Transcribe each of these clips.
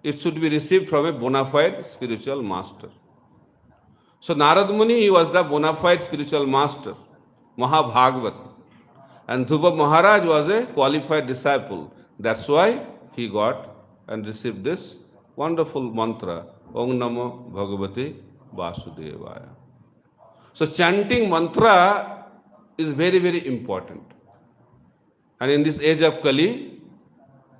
it should be received from a bona fide spiritual master. So Narad Muni, he was the bona fide spiritual master, Mahabhagavat. And Dhruva Maharaj was a qualified disciple. That's why he got and received this wonderful mantra, Om Namo Bhagavate Vasudevaya. So chanting mantra is very, very important. And in this age of Kali,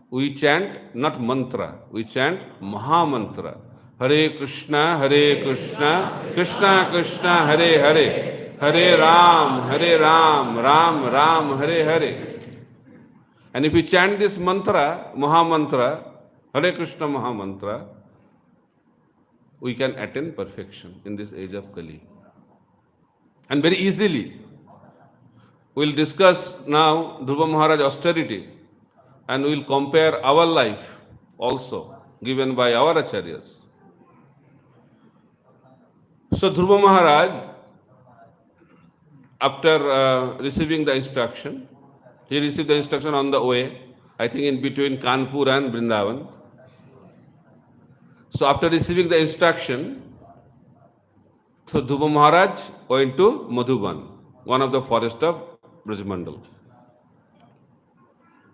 we chant not mantra, we chant Mahamantra. Hare Krishna, Krishna Krishna, Hare Hare, Hare Ram, Ram Ram, Hare Hare. And if we chant this mantra, Mahamantra, Hare Krishna Mahamantra, we can attain perfection in this age of Kali. And very easily. We'll discuss now Dhruva Maharaj austerity and we'll compare our life also given by our acharyas. So Dhruva Maharaj, after receiving the instruction, he received the instruction on the way, I think in between Kanpur and Vrindavan. So after receiving the instruction, so Dhruva Maharaj went to Madhuban, one of the forest of Brajmandal.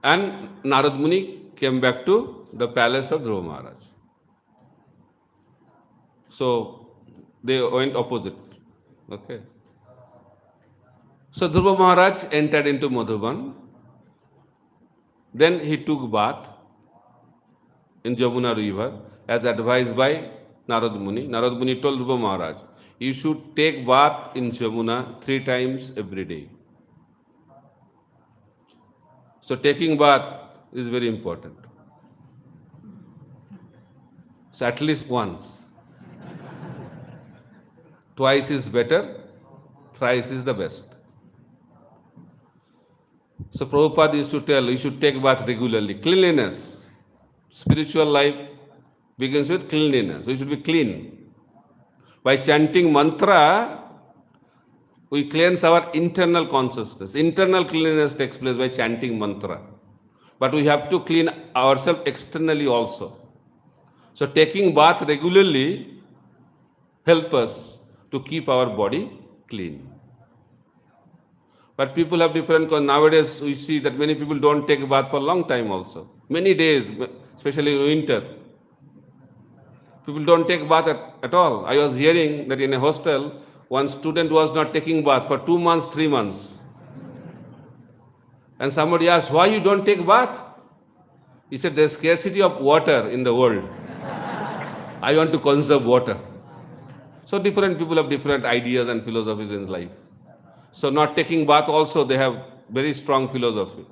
And Narad Muni came back to the palace of Dhruva Maharaj. So they went opposite. Okay. So Dhruva Maharaj entered into Madhuban. Then he took bath in Jamuna river as advised by Narad Muni. Narad Muni told Dhruva Maharaj, you should take bath in Jamuna 3 times every day. So taking bath is very important. So at least once. Twice is better, thrice is the best. So Prabhupada used to tell, you should take bath regularly. Cleanliness. Spiritual life begins with cleanliness. We should be clean. By chanting mantra, we cleanse our internal consciousness. Internal cleanliness takes place by chanting mantra. But we have to clean ourselves externally also. So taking bath regularly help us to keep our body clean. But people have different, nowadays we see that many people don't take bath for a long time also. Many days, especially in winter. People don't take bath at all. I was hearing that in a hostel, one student was not taking bath for 2 months, 3 months. And somebody asked, why you don't take bath? He said, there's scarcity of water in the world. I want to conserve water. So different people have different ideas and philosophies in life. So not taking bath also, they have very strong philosophy.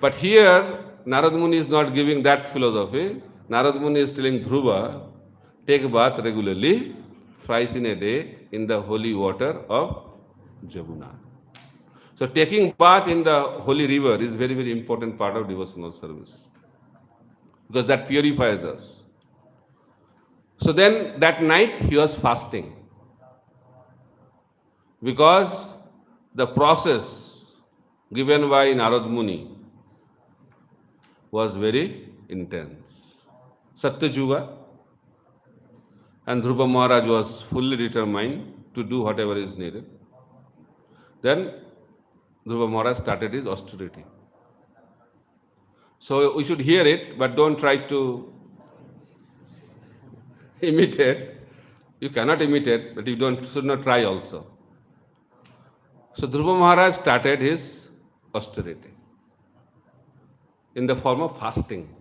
But here, Narad Muni is not giving that philosophy. Narad Muni is telling Dhruva, take bath regularly, thrice in a day, in the holy water of Jamuna. So taking bath in the holy river is very, very important part of devotional service. Because that purifies us. So then that night he was fasting. Because the process given by Narad Muni was very intense. Satyajuga, and Dhruva Maharaj was fully determined to do whatever is needed. Then Dhruva Maharaj started his austerity. So we should hear it, but don't try to imitate. You cannot imitate, but you should not try also. So Dhruva Maharaj started his austerity in the form of fasting.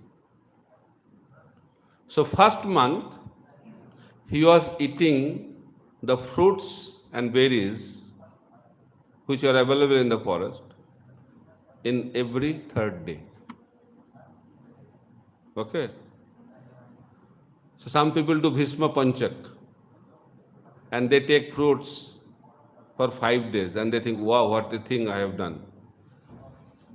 So first month, he was eating the fruits and berries which are available in the forest in every 3rd day. Okay? So some people do Bhisma Panchak and they take fruits for 5 days and they think, wow, what a thing I have done.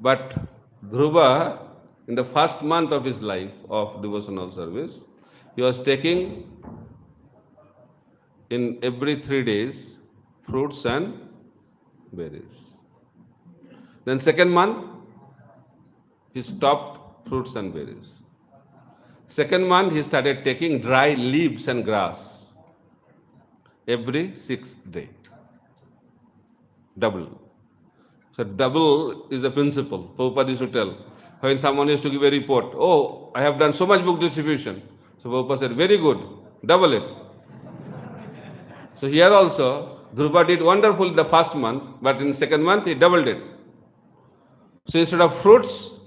But Dhruva, in the first month of his life of devotional service, he was taking in every 3 days fruits and berries. Then 2nd month, he stopped fruits and berries. Second month, he started taking dry leaves and grass every 6th day. Double. So double is the principle. Prabhupada used to tell. When someone used to give a report, oh, I have done so much book distribution. So Prabhupada said, very good, double it. So here also, Dhruva did wonderful in the first month, but in second month, he doubled it. So instead of fruits,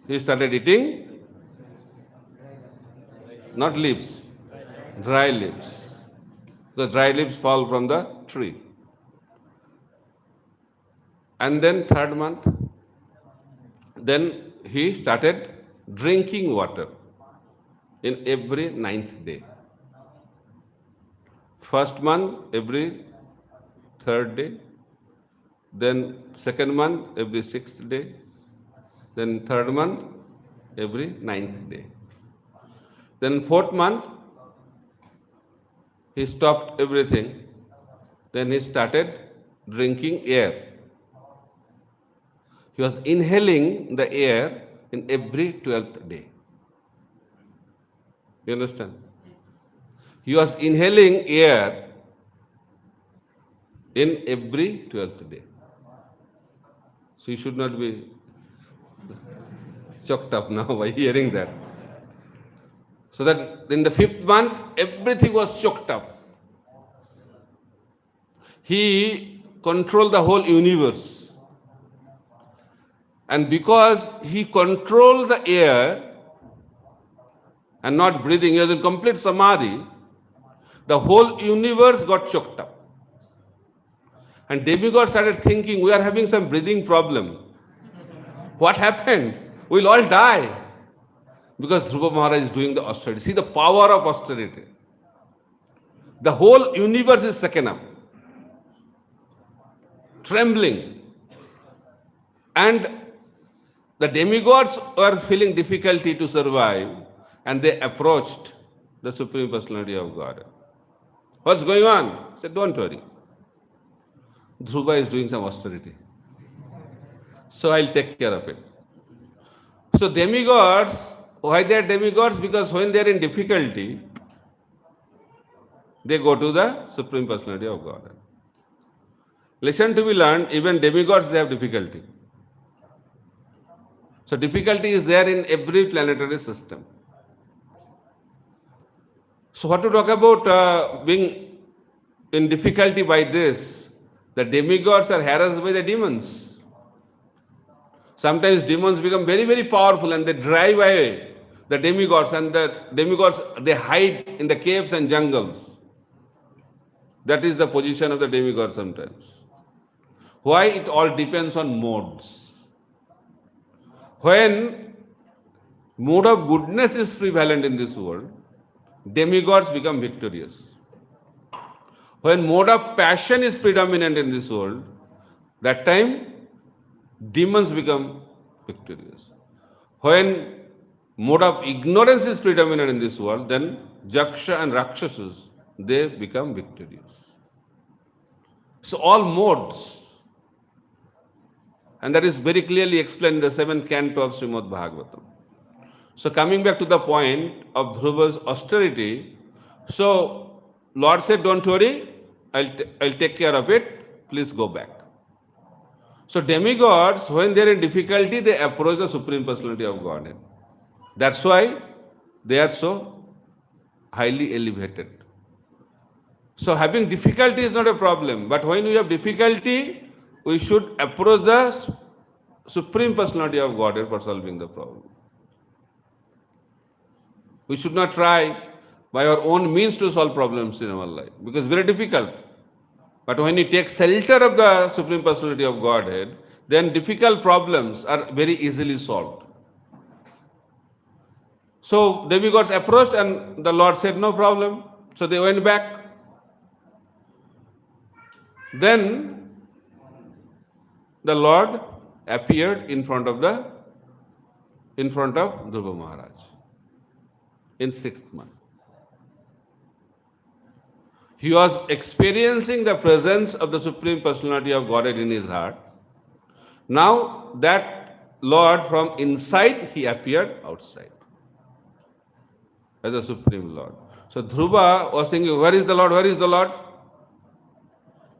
he started eating not leaves, dry leaves. The dry leaves fall from the tree. And then third month, then he started drinking water in every 9th day. First month, every 3rd day. Then second month, every 6th day. Then third month, every 9th day. Then fourth month, he stopped everything. Then he started drinking air. He was inhaling the air in every 12th day. You understand? He was inhaling air in every 12th day. So you should not be choked up now by hearing that. So that in the 5th month, everything was choked up. He controlled the whole universe. And because he controlled the air and not breathing, he was in complete samadhi, the whole universe got choked up. And demigods started thinking, we are having some breathing problem. What happened? We'll all die. Because Dhruva Maharaj is doing the austerity. See the power of austerity. The whole universe is shaken up, trembling. And the demigods were feeling difficulty to survive, and they approached the Supreme Personality of God. What's going on? He said, don't worry. Dhruva is doing some austerity. So I'll take care of it. So demigods, why they are demigods? Because when they are in difficulty, they go to the Supreme Personality of God. Lesson to be learned, even demigods, they have difficulty. So difficulty is there in every planetary system. So what to talk about being in difficulty by this? The demigods are harassed by the demons. Sometimes demons become very, very powerful and they drive away the demigods, and the demigods, they hide in the caves and jungles. That is the position of the demigod sometimes. Why? It all depends on modes. When mode of goodness is prevalent in this world, demigods become victorious. When mode of passion is predominant in this world, that time demons become victorious. When mode of ignorance is predominant in this world, then Jaksha and Rakshasas, they become victorious. So all modes. And that is very clearly explained in the 7th canto of Srimad Bhagvatam. So coming back to the point of Dhruva's austerity, so Lord said, don't worry, I'll take care of it, please go back. So demigods, when they are in difficulty, they approach the Supreme Personality of Godhead. That's why they are so highly elevated. So having difficulty is not a problem, but when we have difficulty, we should approach the Supreme Personality of Godhead for solving the problem. We should not try by our own means to solve problems in our life, because it's very difficult. But when you take shelter of the Supreme Personality of Godhead, then difficult problems are very easily solved. So demigods approached and the Lord said, no problem. So they went back. Then the Lord appeared in front of Dhruva Maharaj in 6th month. He was experiencing the presence of the Supreme Personality of Godhead in his heart. Now that Lord from inside, he appeared outside. as the Supreme Lord. So Dhruva was thinking, where is the Lord? Where is the Lord?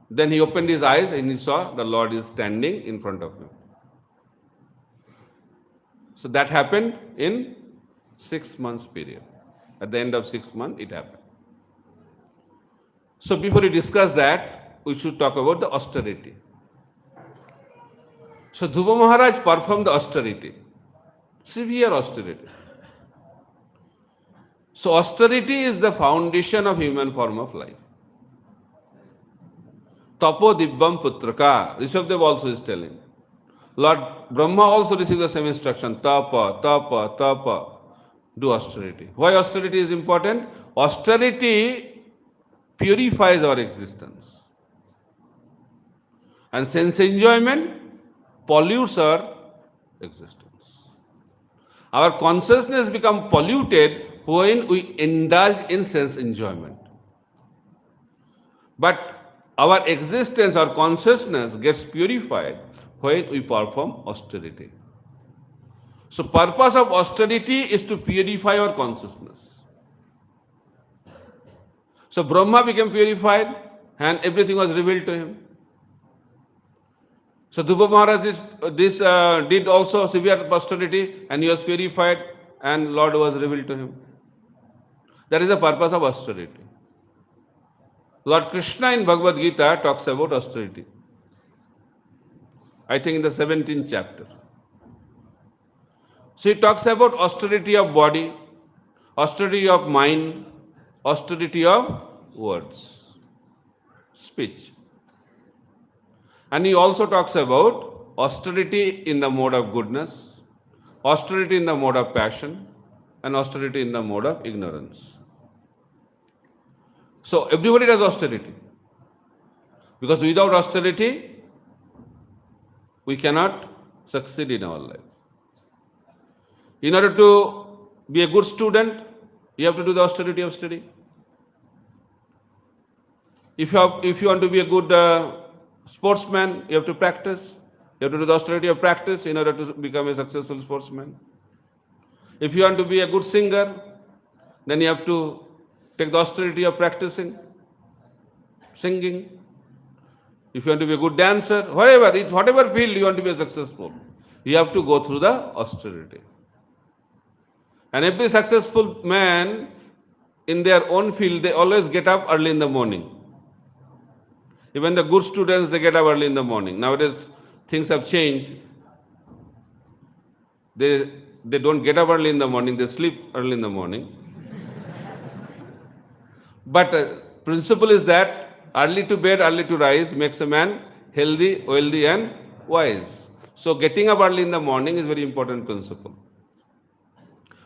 Then he opened his eyes and he saw the Lord is standing in front of him. So that happened in 6 months period. At the end of 6 months, it happened. So before we discuss that, we should talk about the austerity. So Dhruva Maharaj performed the austerity, severe austerity. So austerity is the foundation of human form of life. Tapo Dibbam Putraka, Rishabdev also is telling. Lord Brahma also received the same instruction, tapa, tapa, tapa, do austerity. Why austerity is important? Austerity purifies our existence. And sense enjoyment pollutes our existence. Our consciousness becomes polluted when we indulge in sense enjoyment. But our existence, our consciousness gets purified when we perform austerity. So purpose of austerity is to purify our consciousness. So Brahma became purified and everything was revealed to him. So Dhruva Maharaj did also severe austerity and he was purified and Lord was revealed to him. That is the purpose of austerity. Lord Krishna in Bhagavad Gita talks about austerity. I think in the 17th chapter. So he talks about austerity of body, austerity of mind, austerity of words, speech. And he also talks about austerity in the mode of goodness, austerity in the mode of passion, and austerity in the mode of ignorance. So everybody does austerity. Because without austerity, we cannot succeed in our life. In order to be a good student, you have to do the austerity of study. If you want to be a good sportsman, you have to practice. You have to do the austerity of practice in order to become a successful sportsman. If you want to be a good singer, then you have to take the austerity of practicing, singing. If you want to be a good dancer, whatever field you want to be successful, you have to go through the austerity. And every successful man in their own field, they always get up early in the morning. Even the good students, they get up early in the morning. Nowadays, things have changed. They don't get up early in the morning, they sleep early in the morning. But principle is that early to bed, early to rise makes a man healthy, wealthy and wise. So getting up early in the morning is very important principle.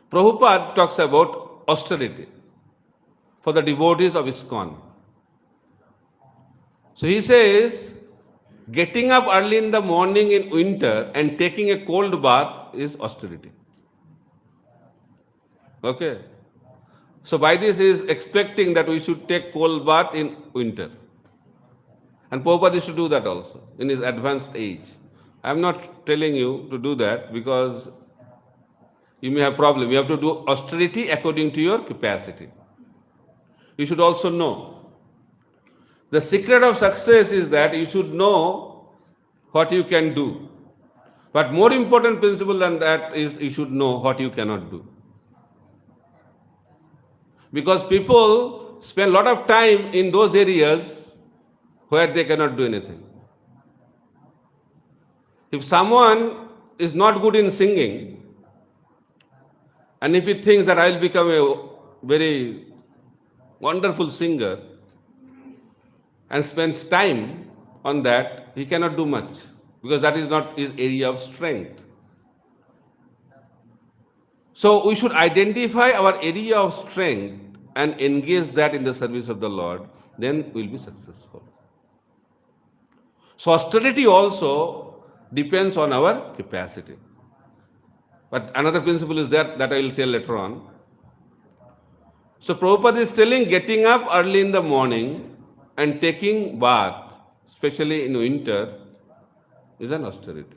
Prabhupada talks about austerity for the devotees of ISKCON. So he says, getting up early in the morning in winter and taking a cold bath is austerity. Okay. So by this he is expecting that we should take cold bath in winter. And Prabhupada used to do that also in his advanced age. I am not telling you to do that because you may have problem. You have to do austerity according to your capacity. You should also know. The secret of success is that you should know what you can do. But more important principle than that is you should know what you cannot do. Because people spend a lot of time in those areas where they cannot do anything. If someone is not good in singing, and if he thinks that I'll become a very wonderful singer and spends time on that, he cannot do much because that is not his area of strength. So we should identify our area of strength and engage that in the service of the Lord, then we'll be successful. So austerity also depends on our capacity. But another principle is that I will tell later on. So Prabhupada is telling getting up early in the morning and taking bath, especially in winter, is an austerity.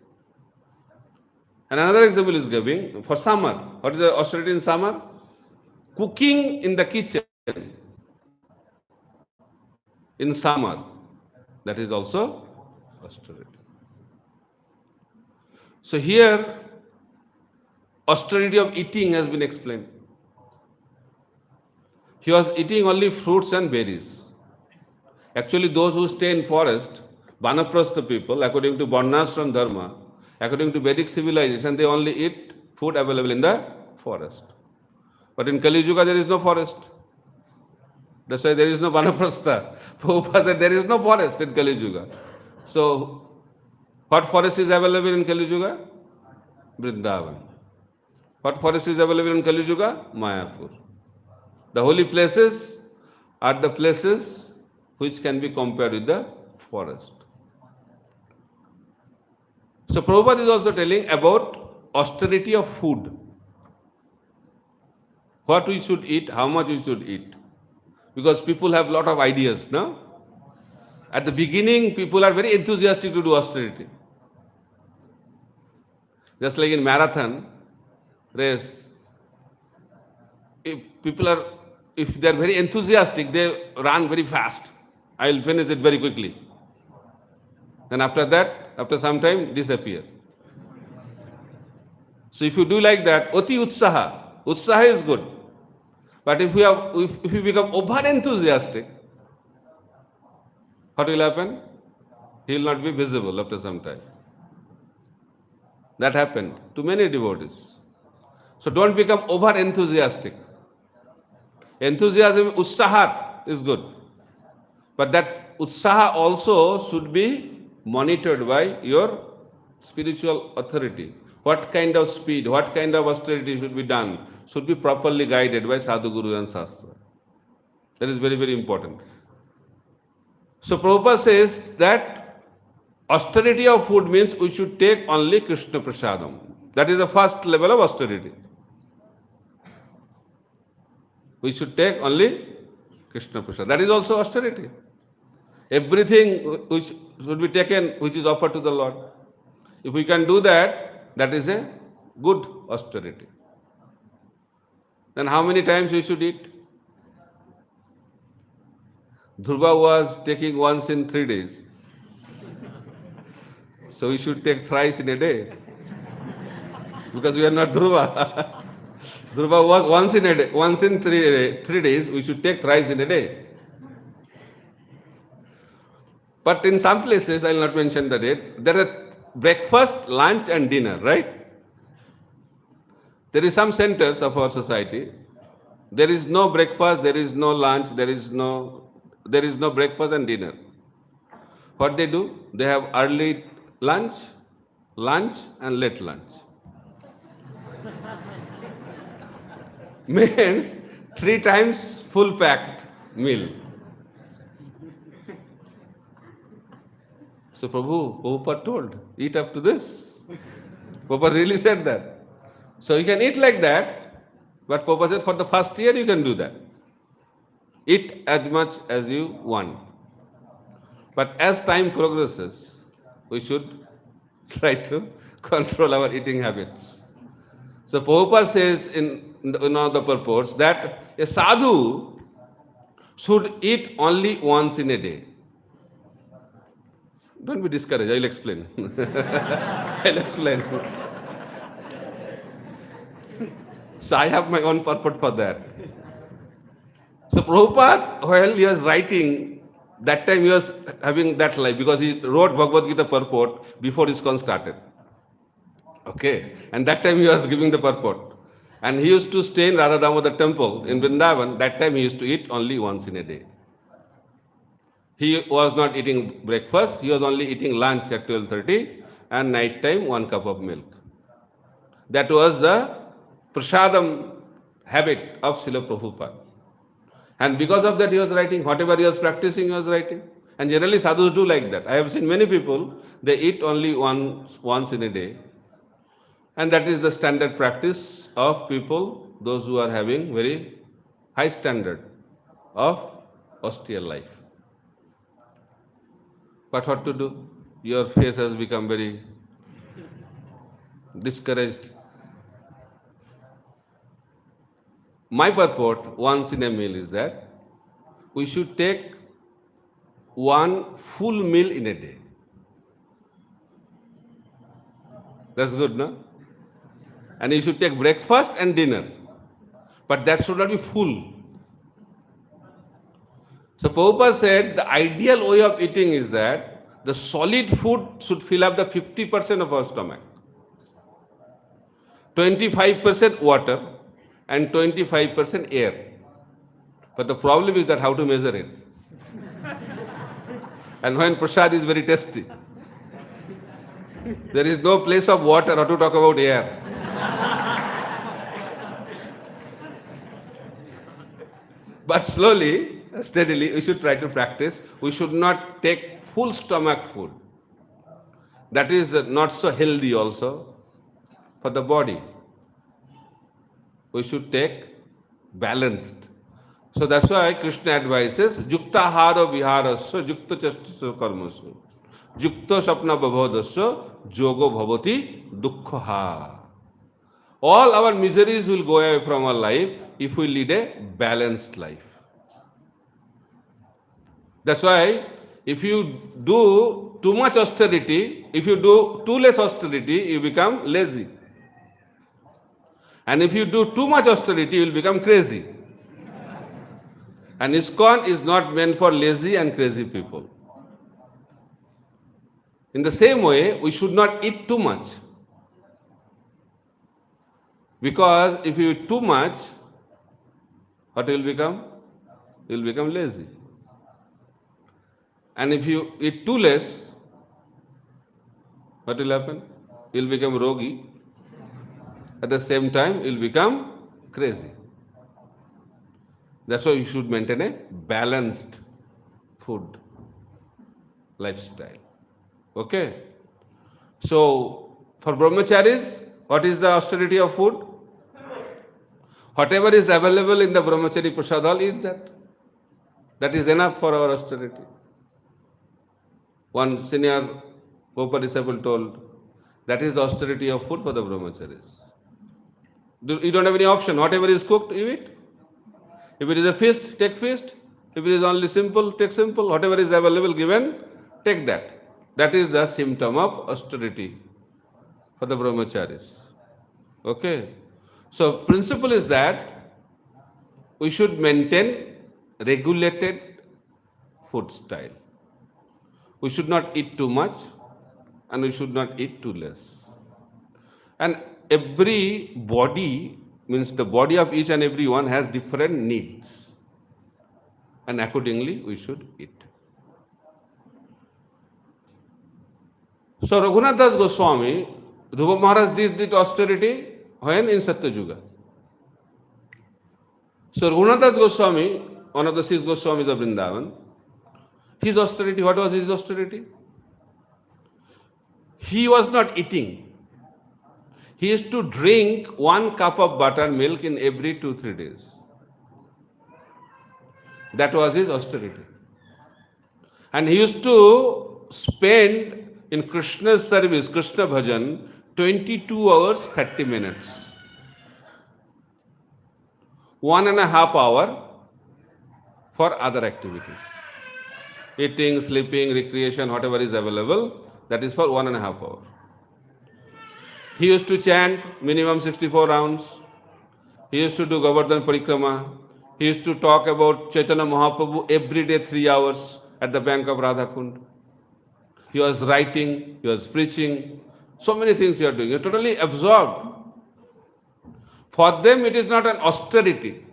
And another example is giving for summer. What is the austerity in summer? cooking in the kitchen in summer, that is also austerity. So here, austerity of eating has been explained. He was eating only fruits and berries. Actually, those who stay in forest, Vanaprastha people, according to Varnashram Dharma, according to Vedic civilization, they only eat food available in the forest. But in Kali Yuga, there is no forest. That's why there is no Vanaprastha. Prabhupada said there is no forest in Kali Yuga. So, what forest is available in Kali Yuga? Vrindavan. What forest is available in Kali Yuga? Mayapur. The holy places are the places which can be compared with the forest. So Prabhupada is also telling about austerity of food. What we should eat, how much we should eat. Because people have a lot of ideas, no? At the beginning, people are very enthusiastic to do austerity. Just like in marathon race, if they are very enthusiastic, they run very fast. I will finish it very quickly. And after that, after some time, disappear. So if you do like that, oti utsaha is good. But if you become over enthusiastic, what will happen? He will not be visible after some time. That happened to many devotees. So don't become over enthusiastic. Enthusiasm, utsaha is good. But that utsaha also should be monitored by your spiritual authority. What kind of speed, what kind of austerity should be done, should be properly guided by Sadhu, Guru and Shastra. That is very, very important. So Prabhupada says that austerity of food means we should take only Krishna Prasadam. That is the first level of austerity. We should take only Krishna Prasadam. That is also austerity. Everything which should be taken which is offered to the Lord. If we can do that, that is a good austerity. Then how many times we should eat? Dhruva was taking once in 3 days. So we should take thrice in a day. Because we are not Dhruva. Dhruva was once in a day, once in 3 days, we should take thrice in a day. But in some places, I will not mention the date, there are breakfast, lunch and dinner, right? There is some centers of our society, there is no breakfast, there is no lunch, there is no breakfast and dinner. What they do? They have early lunch and late lunch. Means 3 times full packed meal. So Prabhupada told, eat up to this. Prabhupada really said that. So you can eat like that, but Prabhupada said for the first year you can do that. Eat as much as you want. But as time progresses, we should try to control our eating habits. So Prabhupada says in one of the purports that a sadhu should eat only once in a day. Don't be discouraged, I will explain. I'll explain. So I have my own purport for that. So Prabhupada, while he was writing, that time he was having that life because he wrote Bhagavad Gita purport before ISKCON started. Okay, and that time he was giving the purport. And he used to stay in Radha Damodar temple in Vrindavan. That time he used to eat only once in a day. He was not eating breakfast, he was only eating lunch at 12:30 and night time 1 cup of milk. That was the prasadam habit of Srila Prabhupada. And because of that he was writing, whatever he was practicing he was writing. And generally sadhus do like that. I have seen many people, they eat only once in a day. And that is the standard practice of people, those who are having very high standard of austere life. But what to do? Your face has become very discouraged. My purport once in a meal is that we should take one full meal in a day. That's good, no? And you should take breakfast and dinner. But that should not be full. So Prabhupada said the ideal way of eating is that the solid food should fill up the 50% of our stomach. 25% water and 25% air. But the problem is that how to measure it. And when prasad is very tasty, there is no place of water or to talk about air. But slowly, steadily, we should try to practice. We should not take full stomach food. That is not so healthy also for the body. We should take balanced. So that's why Krishna advises, Jukta haro viharasya, Jukta chastasya karmasya, Jukta sapna babhodasya, Jogo bhavati dukkha. All our miseries will go away from our life if we lead a balanced life. That's why if you do too much austerity, if you do too less austerity, you become lazy. And if you do too much austerity, you will become crazy. And ISKCON is not meant for lazy and crazy people. In the same way, we should not eat too much. Because if you eat too much, what will become? You will become lazy. And if you eat too less, what will happen? You will become rogi. At the same time, you will become crazy. That's why you should maintain a balanced food lifestyle. Okay? So, for brahmacharis, what is the austerity of food? Whatever is available in the brahmachari prasad hall, eat that. That is enough for our austerity. One senior Popa disciple told, that is the austerity of food for the brahmacharis. You don't have any option. Whatever is cooked, you eat. If it is a feast, take feast. If it is only simple, take simple. Whatever is available given, take that. That is the symptom of austerity for the brahmacharis. Okay? So, principle is that we should maintain regulated food style. We should not eat too much and we should not eat too less. And every body, means the body of each and every one has different needs. And accordingly, we should eat. So, Raghunath Das Goswami, Dhruva Maharaj did austerity when in Satya-yuga. So, Raghunath Das Goswami, one of the 6 Goswamis of Vrindavan, his austerity, what was his austerity? He was not eating. He used to drink 1 cup of buttermilk in every 2-3 days. That was his austerity. And he used to spend in Krishna's service, Krishna Bhajan, 22 hours, 30 minutes. 1.5 hours for other activities. Eating, sleeping, recreation, whatever is available, that is for 1.5 hours. He used to chant minimum 64 rounds. He used to do Govardhan Parikrama. He used to talk about Chaitanya Mahaprabhu every day 3 hours at the bank of Radhakund. He was writing, he was preaching. So many things he was doing. He was totally absorbed. For them, it is not an austerity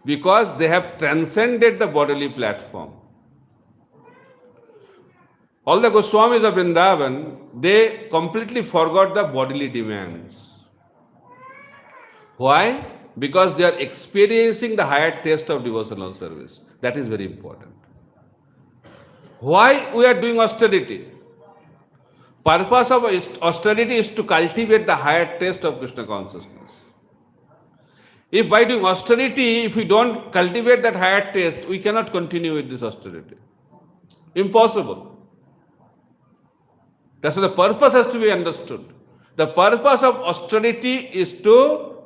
because they have transcended the bodily platform. All the Goswamis of Vrindavan, they completely forgot the bodily demands. Why? Because they are experiencing the higher taste of devotional service. That is very important. Why we are doing austerity? Purpose of austerity is to cultivate the higher taste of Krishna consciousness. If by doing austerity, if we don't cultivate that higher taste, we cannot continue with this austerity. Impossible. That's why the purpose has to be understood. The purpose of austerity is to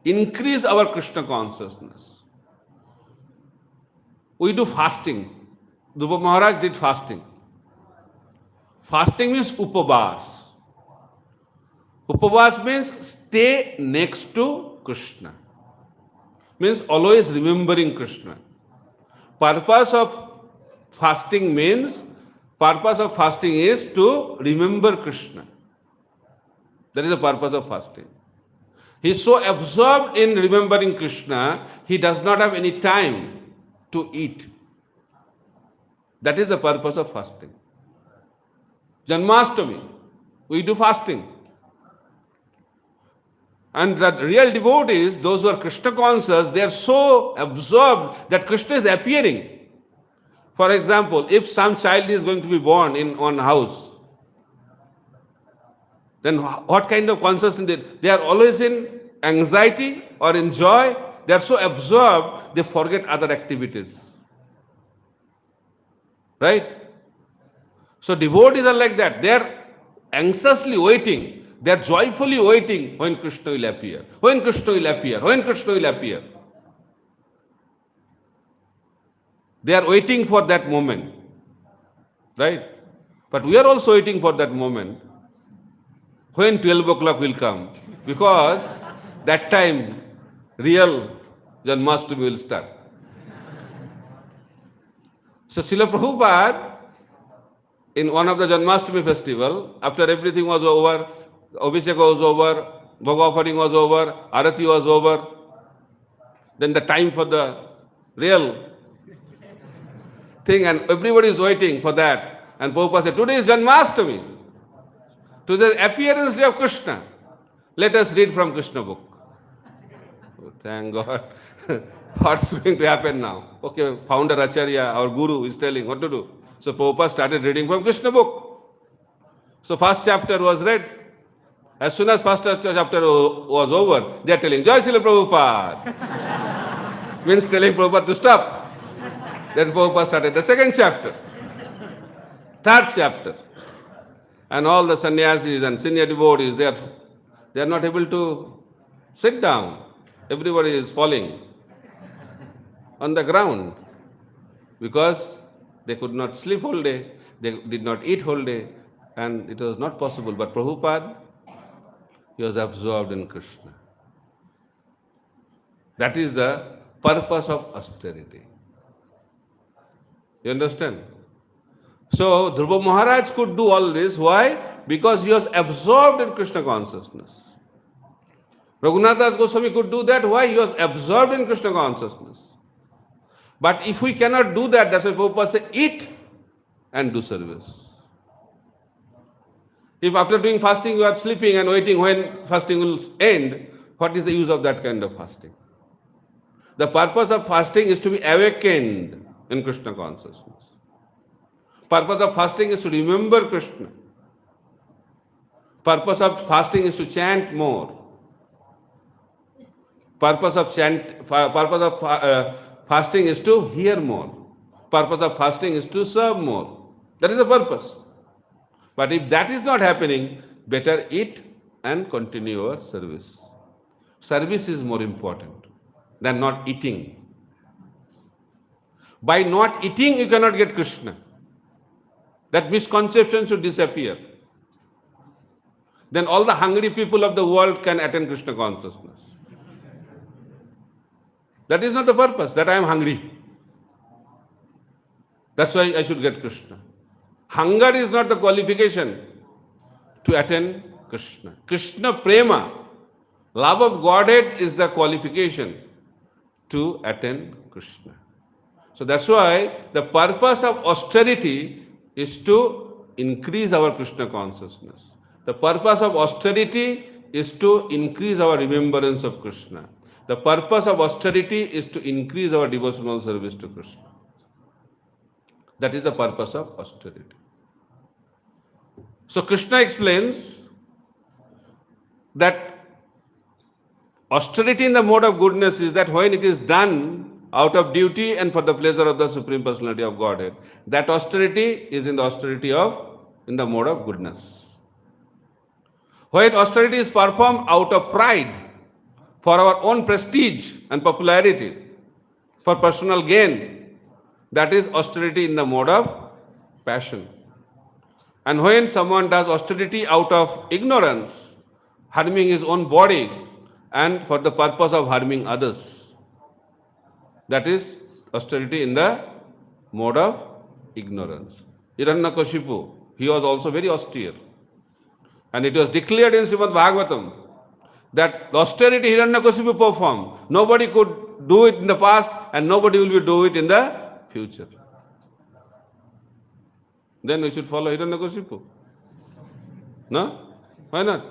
increase our Krishna consciousness. We do fasting. Dhruva Maharaj did fasting. Fasting means upavas. Upavas means stay next to Krishna. Means always remembering Krishna. Purpose of fasting is to remember Krishna. That is the purpose of fasting. He is so absorbed in remembering Krishna, he does not have any time to eat. That is the purpose of fasting. Janmashtami, we do fasting. And the real devotees, those who are Krishna conscious, they are so absorbed that Krishna is appearing. For example, if some child is going to be born in one house, then what kind of consciousness? They are always in anxiety or in joy. They are so absorbed, they forget other activities. Right? So devotees are like that. They are anxiously waiting. They are joyfully waiting when Krishna will appear. When Krishna will appear. When Krishna will appear. They are waiting for that moment. Right? But we are also waiting for that moment when 12 o'clock will come. Because that time real Janmashtami will start. So Srila Prabhupada, in one of the Janmashtami festival, after everything was over, Abhishek was over, Bhog offering was over, Arati was over, then the time for the real thing, and everybody is waiting for that. And Prabhupada said, today is Janmashtami. Today is the appearance day of Krishna. Let us read from Krishna book. Oh, thank God. What's going to happen now? Okay, founder Acharya, our guru, is telling what to do. So Prabhupada started reading from Krishna book. So first chapter was read. As soon as first chapter was over, they are telling, Jai Srila Prabhupada. Means telling Prabhupada to stop. Then Prabhupada started the second chapter. Third chapter. And all the sannyasis and senior devotees, they are not able to sit down. Everybody is falling on the ground because they could not sleep whole day, they did not eat whole day, and it was not possible. But Prabhupada, he was absorbed in Krishna. That is the purpose of austerity. You understand? So Dhruva Maharaj could do all this. Why? Because he was absorbed in Krishna consciousness. Raghunath Das Goswami could do that. Why? He was absorbed in Krishna consciousness. But if we cannot do that, that's why Prabhupada said, eat and do service. If after doing fasting you are sleeping and waiting when fasting will end, what is the use of that kind of fasting? The purpose of fasting is to be awakened in Krishna consciousness. Purpose of fasting is to remember Krishna. Purpose of fasting is to chant more. Purpose of fasting is to hear more. Purpose of fasting is to serve more. That is the purpose. But if that is not happening, better eat and continue your service. Service is more important than not eating. By not eating, you cannot get Krishna. That misconception should disappear. Then all the hungry people of the world can attain Krishna consciousness. That is not the purpose, that I am hungry. That's why I should get Krishna. Hunger is not the qualification to attain Krishna. Krishna prema, love of Godhead, is the qualification to attain Krishna. So that's why the purpose of austerity is to increase our Krishna consciousness. The purpose of austerity is to increase our remembrance of Krishna. The purpose of austerity is to increase our devotional service to Krishna. That is the purpose of austerity. So Krishna explains that austerity in the mode of goodness is that when it is done out of duty and for the pleasure of the Supreme Personality of Godhead, that austerity is in the mode of goodness. When austerity is performed out of pride, for our own prestige and popularity, for personal gain. That is austerity in the mode of passion. And when someone does austerity out of ignorance, harming his own body and for the purpose of harming others, that is austerity in the mode of ignorance. Hiranyakashipu, he was also very austere. And it was declared in Srimad Bhagvatam that the austerity Hiranyakashipu performed, nobody could do it in the past and nobody will do it in the future. Then we should follow Hiranyakashipu. No? Why not?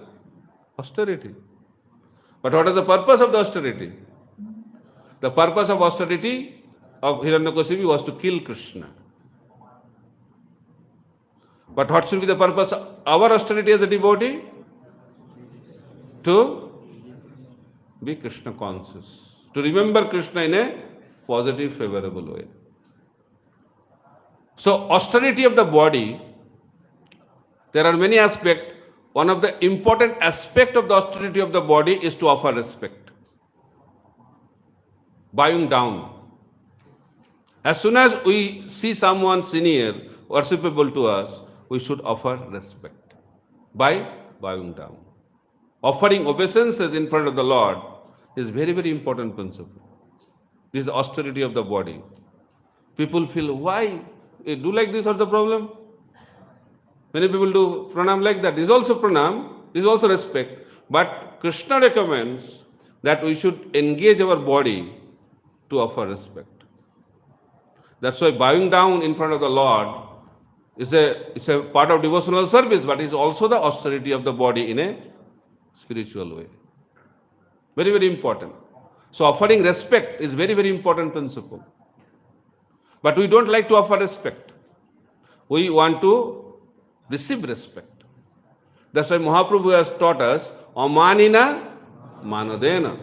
Austerity. But what is the purpose of the austerity? The purpose of austerity of Hiranyakashipu was to kill Krishna. But what should be the purpose of our austerity as a devotee? To be Krishna conscious. To remember Krishna in a positive, favorable way. So, austerity of the body, there are many aspects. One of the important aspects of the austerity of the body is to offer respect. Bowing down. As soon as we see someone senior, worshipable to us, we should offer respect by bowing down. Offering obeisances in front of the Lord is very, very important principle. This is the austerity of the body. People feel, why? You do like this, what's the problem? Many people do pranam like that. This is also pranam, this is also respect. But Krishna recommends that we should engage our body to offer respect. That's why bowing down in front of the Lord is a part of devotional service, but is also the austerity of the body in a spiritual way. Very, very important. So offering respect is very, very important principle. But we don't like to offer respect. We want to receive respect. That's why Mahaprabhu has taught us, Amanina Manadena.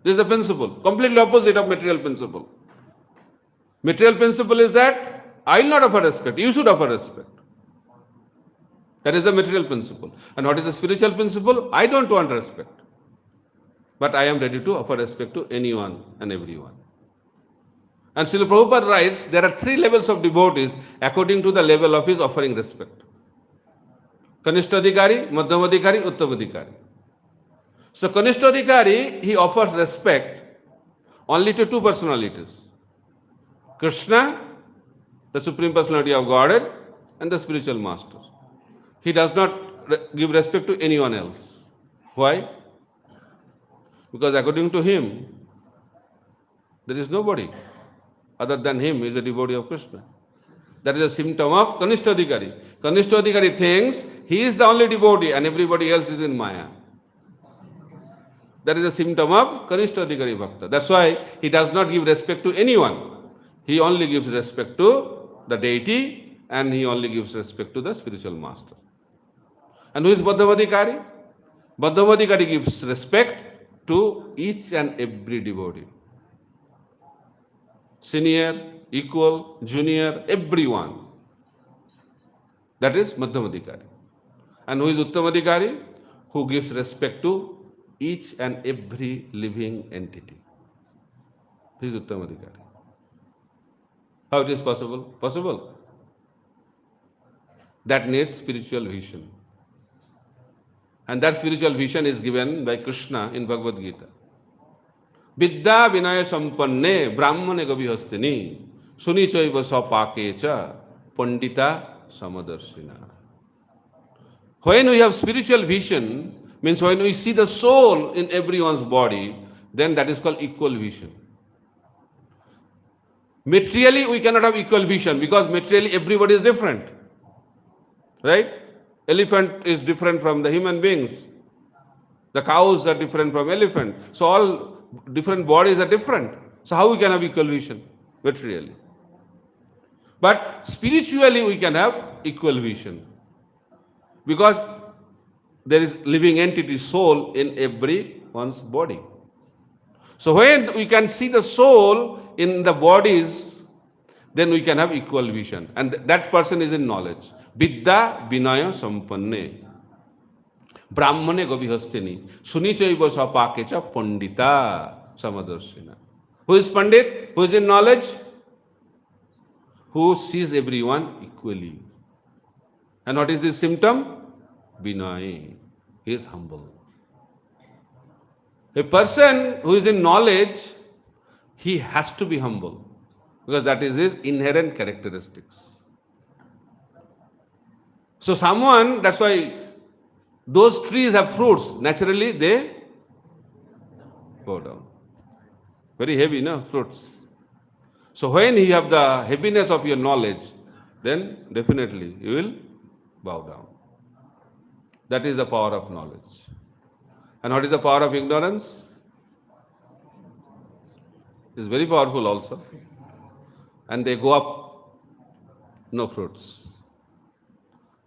This is the principle, completely opposite of material principle. Material principle is that I will not offer respect, you should offer respect. That is the material principle. And what is the spiritual principle? I don't want respect. But I am ready to offer respect to anyone and everyone. And Srila Prabhupada writes, there are 3 levels of devotees according to the level of his offering respect. Kanishtadhikari, Madhyamadhikari, Uttamadhikari. So Kanishtadhikari, he offers respect only to 2 personalities. Krishna, the Supreme Personality of Godhead, and the spiritual master. He does not give respect to anyone else. Why? Because according to him, there is nobody other than him who is a devotee of Krishna. That is a symptom of Kanishtadhikari. Kanishtadhikari thinks he is the only devotee and everybody else is in Maya. That is a symptom of Kanishtadhikari Bhakta. That's why he does not give respect to anyone. He only gives respect to the deity and he only gives respect to the spiritual master. And who is Madhyamadhikari? Madhyamadhikari gives respect to each and every devotee. Senior, equal, junior, everyone. That is Madhyamadhikari. And who is Uttamadhikari? Who gives respect to each and every living entity. He is Uttamadhikari. How it is possible? Possible. That needs spiritual vision. And that spiritual vision is given by Krishna in Bhagavad Gita. Vidya vinaya sampanne brahmane gavihastini suni chaiva sapakecha pandita samadarshina. When we have spiritual vision, means when we see the soul in everyone's body, then that is called equal vision. Materially, we cannot have equal vision because materially everybody is different. Right? Elephant is different from the human beings. The cows are different from elephant. So all different bodies are different. So how we can have equal vision? Materially. But spiritually we can have equal vision. Because there is living entity, soul in everyone's body. So when we can see the soul in the bodies, then we can have equal vision. And that person is in knowledge. Vidya vinaya sampanne. Brahmane gobihastini, sunichaiva sapakecha pandita samadarshina. Who is Pandit? Who is in knowledge? Who sees everyone equally. And what is his symptom? Vinay. He is humble. A person who is in knowledge, he has to be humble because that is his inherent characteristics. So someone, that's why those trees have fruits. Naturally, they go down. Very heavy, no? Fruits. So when you have the heaviness of your knowledge, then definitely you will bow down. That is the power of knowledge. And what is the power of ignorance? It's very powerful also. And they go up, no fruits.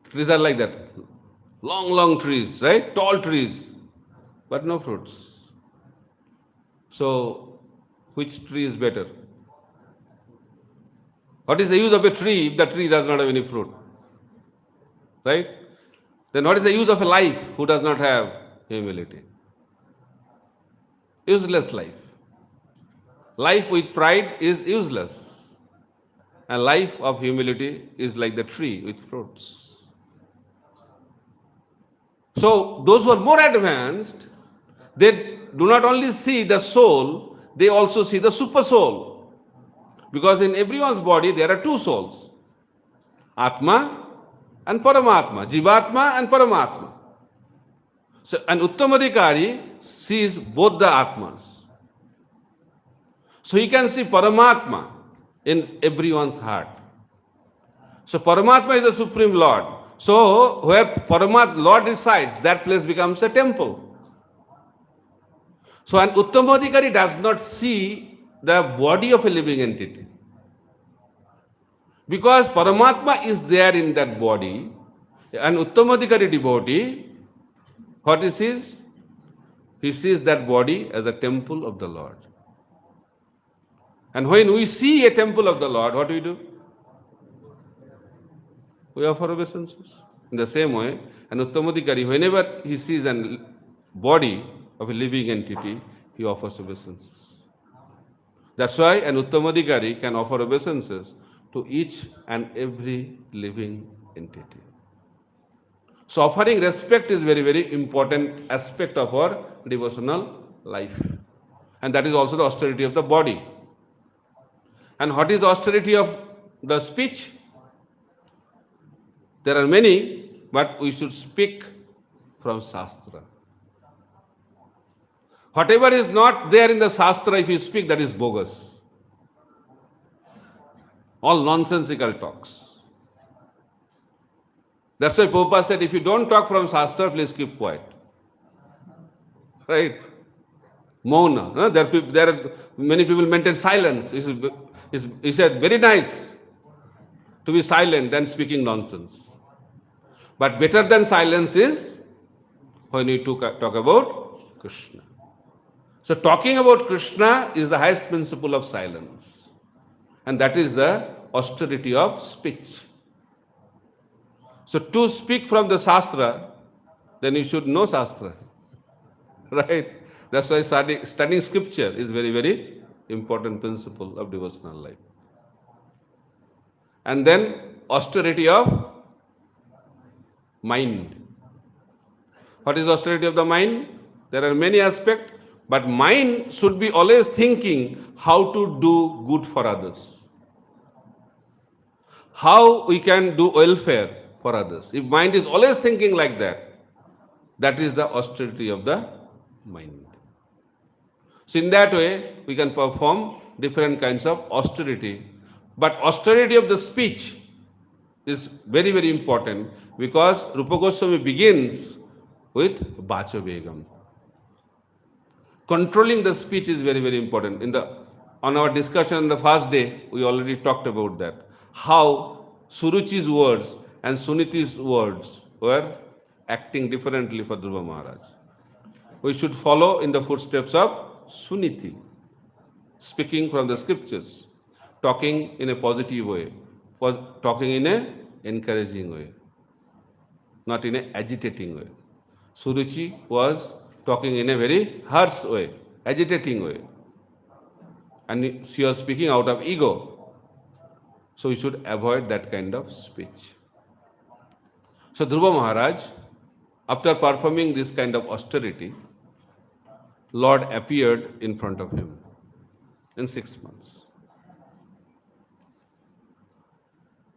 Trees are like that. Long, long trees, right? Tall trees, but no fruits. So, which tree is better? What is the use of a tree if the tree does not have any fruit? Right? Then what is the use of a life who does not have humility? Useless life. Life with pride is useless. And life of humility is like the tree with fruits. So those who are more advanced, they do not only see the soul, they also see the super soul. Because in everyone's body there are two souls. Atma and Paramatma. Jivatma and Paramatma. So an Uttamadhikari sees both the Atmas. So he can see Paramatma in everyone's heart. So Paramatma is the Supreme Lord. So where Paramatma Lord resides, that place becomes a temple. So an Uttamadhikari does not see the body of a living entity. Because Paramatma is there in that body, an Uttamadhikari devotee, what he sees? He sees that body as a temple of the Lord. And when we see a temple of the Lord, what do? We offer obeisances. In the same way, an Uttamadhikari, whenever he sees a body of a living entity, he offers obeisances. That's why an Uttamadhikari can offer obeisances to each and every living entity. So offering respect is very, very important aspect of our devotional life. And that is also the austerity of the body. And what is the austerity of the speech? There are many, but we should speak from Shastra. Whatever is not there in the Shastra, if you speak, that is bogus. All nonsensical talks. That's why Prabhupada said, if you don't talk from Shastra, please keep quiet. Right? Mauna. No? There are many people maintain silence. He said, very nice to be silent than speaking nonsense. But better than silence is when you talk about Krishna. So talking about Krishna is the highest principle of silence. And that is the austerity of speech. So to speak from the Shastra, then you should know Shastra. Right? That's why studying scripture is very, very important principle of devotional life. And then austerity of mind. What is austerity of the mind? There are many aspects, but mind should be always thinking how to do good for others. How we can do welfare for others. If mind is always thinking like that, that is the austerity of the mind. So in that way, we can perform different kinds of austerity. But austerity of the speech is very, very important because Rupa Goswami begins with Bacha Begam. Controlling the speech is very, very important. On our discussion on the first day, we already talked about that. How Suruchi's words and Suniti's words were acting differently for Dhruva Maharaj. We should follow in the footsteps of Suniti, speaking from the scriptures, talking in a positive way, talking in an encouraging way, not in an agitating way. Suruchi was talking in a very harsh way, agitating way. And she was speaking out of ego. So we should avoid that kind of speech. So Dhruva Maharaj, after performing this kind of austerity, Lord appeared in front of him in 6 months.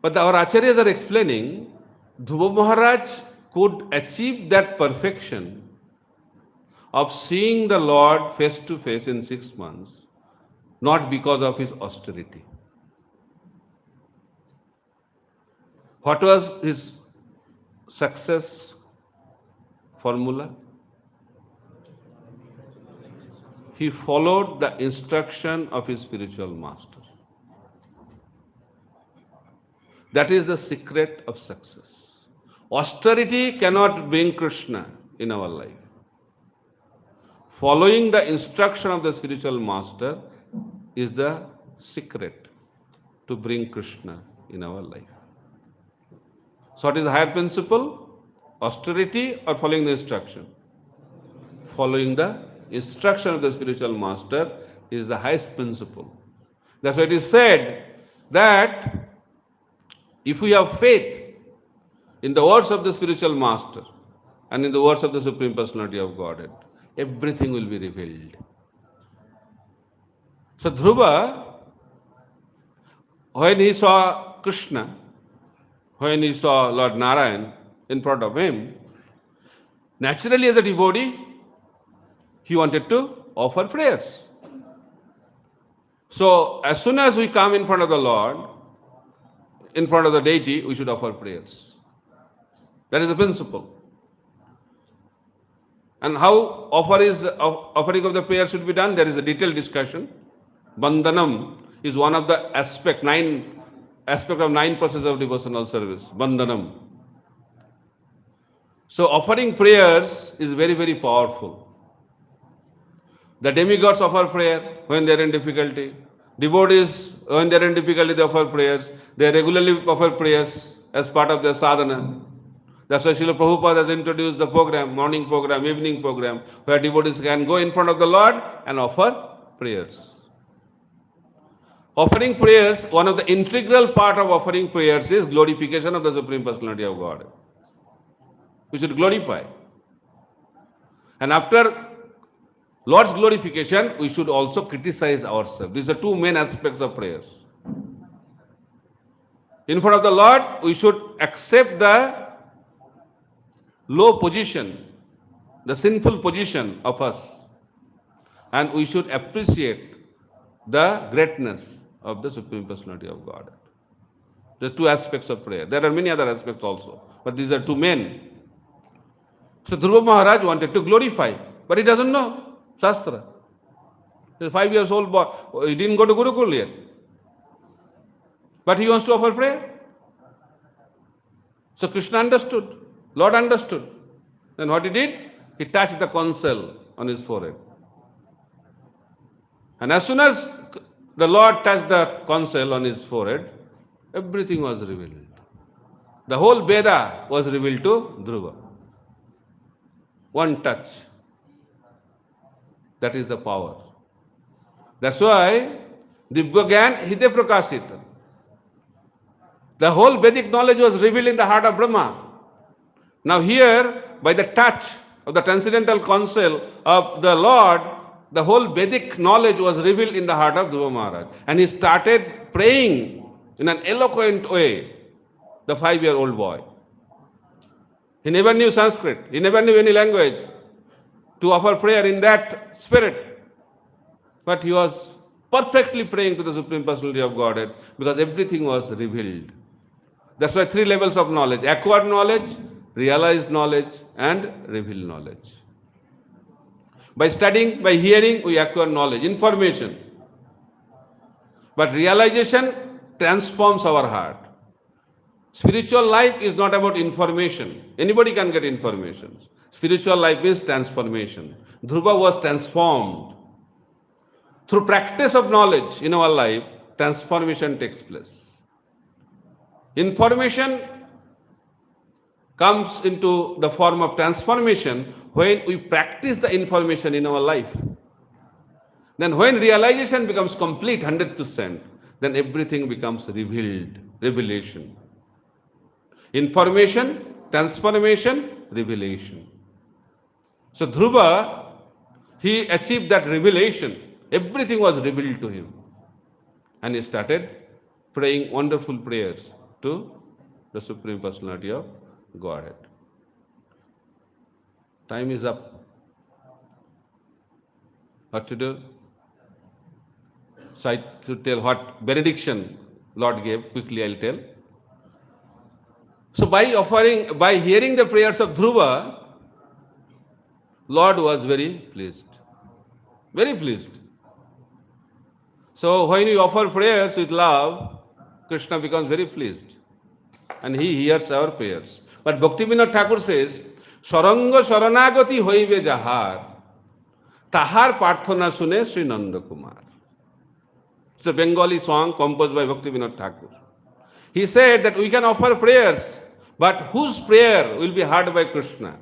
But our acharyas are explaining, Dhruva Maharaj could achieve that perfection of seeing the Lord face to face in 6 months, not because of his austerity. What was his success formula? He followed the instruction of his spiritual master. That is the secret of success. Austerity cannot bring Krishna in our life. Following the instruction of the spiritual master is the secret to bring Krishna in our life. So what is the higher principle? Austerity or following the instruction? Following the instruction of the spiritual master is the highest principle. That's why it is said that if we have faith in the words of the spiritual master and in the words of the Supreme Personality of Godhead, everything will be revealed. So Dhruva, when he saw Krishna, when he saw Lord Narayan in front of him, naturally as a devotee, he wanted to offer prayers. So as soon as we come in front of the Lord, in front of the deity, we should offer prayers. That is the principle. And how offering of the prayer should be done, there is a detailed discussion. Bandhanam is one of the nine aspects of 9 processes of devotional service. Bandhanam. So offering prayers is very, very powerful. The demigods offer prayer when they are in difficulty. Devotees, when they are in difficulty, they offer prayers. They regularly offer prayers as part of their sadhana. That's why Srila Prabhupada has introduced the program, morning program, evening program, where devotees can go in front of the Lord and offer prayers. Offering prayers, one of the integral part of offering prayers is glorification of the Supreme Personality of God. We should glorify. And after Lord's glorification, we should also criticize ourselves. These are 2 main aspects of prayers. In front of the Lord, we should accept the low position, the sinful position of us. And we should appreciate the greatness of the Supreme Personality of God. The 2 aspects of prayer. There are many other aspects also, but these are 2 main. So Dhruva Maharaj wanted to glorify, but he doesn't know Shastra. He's a 5 years old boy. He didn't go to Gurukul yet. But he wants to offer prayer. So Krishna understood. Lord understood. Then what he did? He touched the conch shell on his forehead. And as soon as the Lord touched the conch shell on his forehead, everything was revealed. The whole Veda was revealed to Dhruva. One touch. That is the power. That's why Divyagyan Hide Prakashita. The whole Vedic knowledge was revealed in the heart of Brahma. Now here, by the touch of the transcendental conch shell of the Lord, the whole Vedic knowledge was revealed in the heart of Dhruva Maharaj. And he started praying in an eloquent way, the 5-year-old boy. He never knew Sanskrit. He never knew any language to offer prayer in that spirit. But he was perfectly praying to the Supreme Personality of Godhead because everything was revealed. That's why 3 levels of knowledge: acquired knowledge, realized knowledge, and revealed knowledge. By studying, by hearing, we acquire knowledge, information. But realization transforms our heart. Spiritual life is not about information. Anybody can get information. Spiritual life is transformation. Dhruva was transformed. Through practice of knowledge in our life, transformation takes place. Information comes into the form of transformation when we practice the information in our life. Then when realization becomes complete 100%, then everything becomes revealed, revelation. Information, transformation, revelation. So Dhruva, he achieved that revelation. Everything was revealed to him. And he started praying wonderful prayers to the Supreme Personality of Godhead. Time is up. What to do? So I should tell what benediction Lord gave. Quickly I'll tell. So by hearing the prayers of Dhruva, Lord was very pleased. Very pleased. So when you offer prayers with love, Krishna becomes very pleased. And he hears our prayers. But Bhaktivinoda Thakur says, Saranga Saranagati hoibe jahar, tahar parthana sune Sri Nanda Kumar. It's a Bengali song composed by Bhaktivinoda Thakur. He said that we can offer prayers, but whose prayer will be heard by Krishna?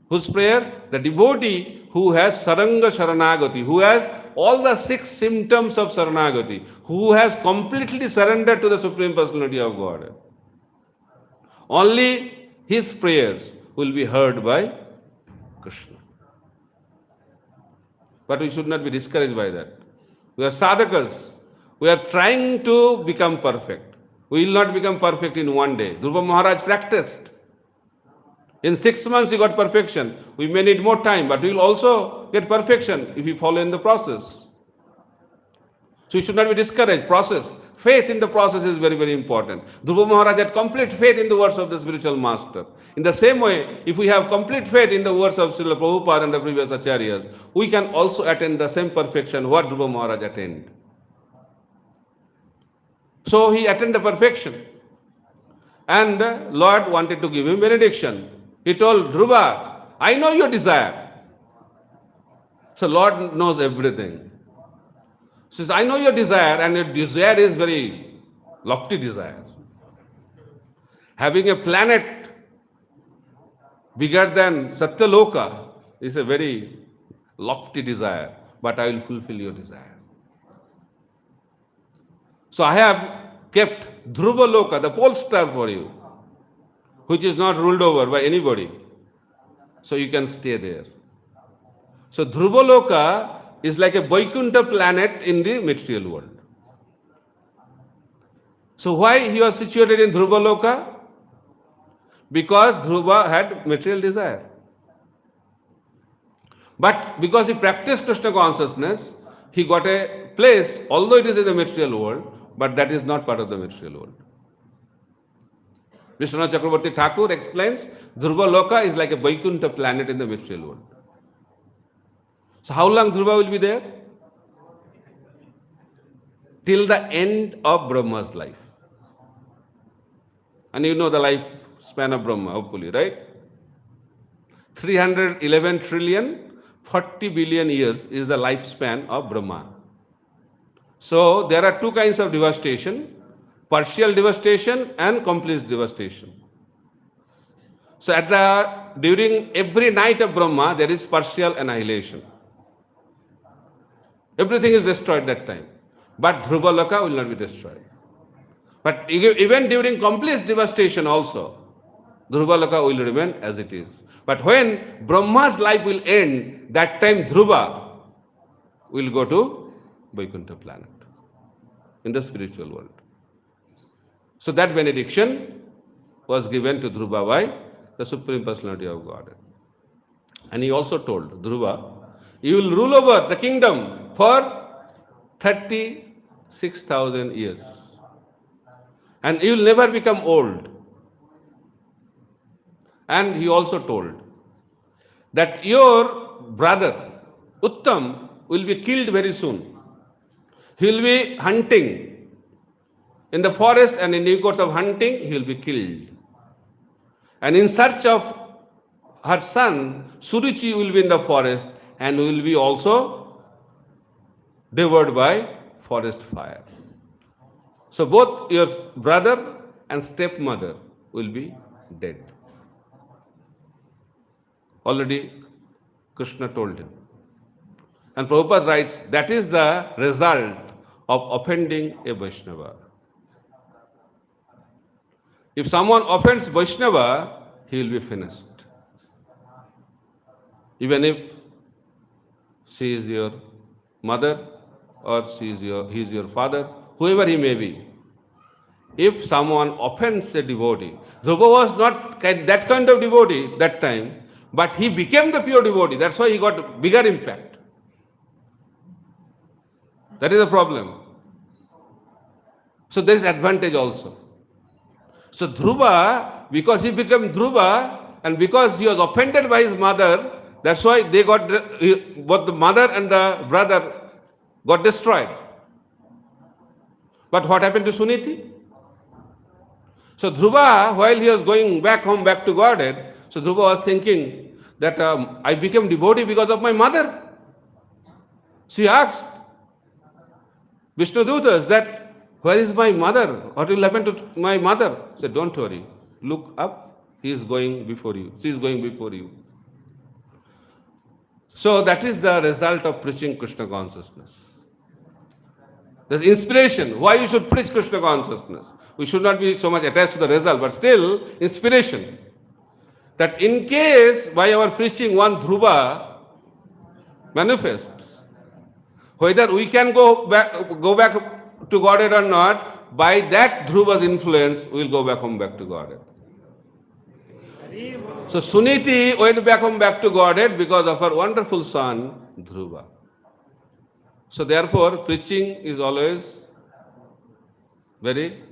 Whose prayer? The devotee who has Saranga Saranagati, who has all the 6 symptoms of Saranagati, who has completely surrendered to the Supreme Personality of God. Only his prayers will be heard by Krishna. But we should not be discouraged by that. We are sadhakas. We are trying to become perfect. We will not become perfect in one day. Dhruva Maharaj practiced. In 6 months he got perfection. We may need more time, but we will also get perfection if we follow in the process. So we should not be discouraged. Process. Faith in the process is very, very important. Dhruva Maharaj had complete faith in the words of the spiritual master. In the same way, if we have complete faith in the words of Srila Prabhupada and the previous acharyas, we can also attain the same perfection what Dhruva Maharaj attained. So he attained the perfection. And Lord wanted to give him benediction. He told Dhruva, I know your desire. So Lord knows everything. He says, I know your desire, and your desire is very lofty desire. Having a planet bigger than Satyaloka is a very lofty desire, but I will fulfill your desire. So I have kept Dhruva Loka, the pole star for you, which is not ruled over by anybody. So you can stay there. So Dhruva Loka is like a Vaikuntha planet in the material world. So why he was situated in Dhruva Loka? Because Dhruva had material desire. But because he practiced Krishna consciousness, he got a place, although it is in the material world, but that is not part of the material world. Vishwanath Chakravarti Thakur explains, Dhruva Loka is like a Vaikuntha planet in the material world. So how long Dhruva will be there? Till the end of Brahma's life. And you know the lifespan of Brahma, hopefully, right? 311 trillion, 40 billion years is the lifespan of Brahma. So there are 2 kinds of devastation, partial devastation and complete devastation. So during every night of Brahma, there is partial annihilation. Everything is destroyed that time. But Dhruva Loka will not be destroyed. But even during complete devastation also, Dhruva Loka will remain as it is. But when Brahma's life will end, that time Dhruva will go to Vaikuntha planet in the spiritual world. So that benediction was given to Dhruva by the Supreme Personality of Godhead. And he also told Dhruva, you will rule over the kingdom for 36,000 years. And you will never become old. And he also told that your brother, Uttam, will be killed very soon. He will be hunting in the forest, and in the course of hunting, he will be killed. And in search of her son, Suruchi will be in the forest and will be also devoured by forest fire. So both your brother and stepmother will be dead. Already Krishna told him. And Prabhupada writes, that is the result of offending a Vaishnava. If someone offends Vaishnava, he will be finished. Even if she is your mother or he is your father, whoever he may be. If someone offends a devotee, Dhruva was not that kind of devotee that time, but he became the pure devotee. That's why he got bigger impact. That is the problem. So there is advantage also. So Dhruva, because he became Dhruva, and because he was offended by his mother, that's why they got, both the mother and the brother got destroyed. But what happened to Suniti? So Dhruva, while he was going back home, back to Godhead, so Dhruva was thinking that I became devotee because of my mother. She asked Vishnudutas that, where is my mother? What will happen to my mother? He said, don't worry. Look up. He is going before you. She is going before you. So that is the result of preaching Krishna consciousness. There's inspiration. Why you should preach Krishna consciousness? We should not be so much attached to the result, but still inspiration. That in case by our preaching one Dhruva manifests, whether we can go back to Godhead or not, by that Dhruva's influence, we will go back home back to Godhead. So Suniti went back home back to Godhead because of her wonderful son, Dhruva. So therefore, preaching is always very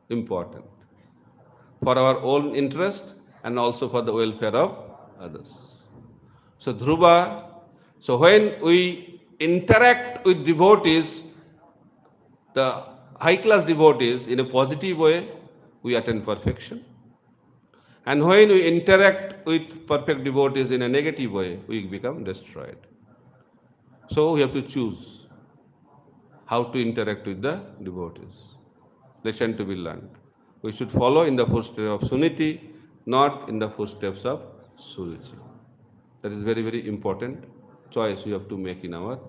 important for our own interest and also for the welfare of others. So Dhruva, so when we interact with devotees, the high-class devotees, in a positive way, we attain perfection. And when we interact with perfect devotees in a negative way, we become destroyed. So we have to choose how to interact with the devotees. Lesson to be learned. We should follow in the footsteps of Suniti, not in the footsteps of Suruchi. That is very, very important choice we have to make in our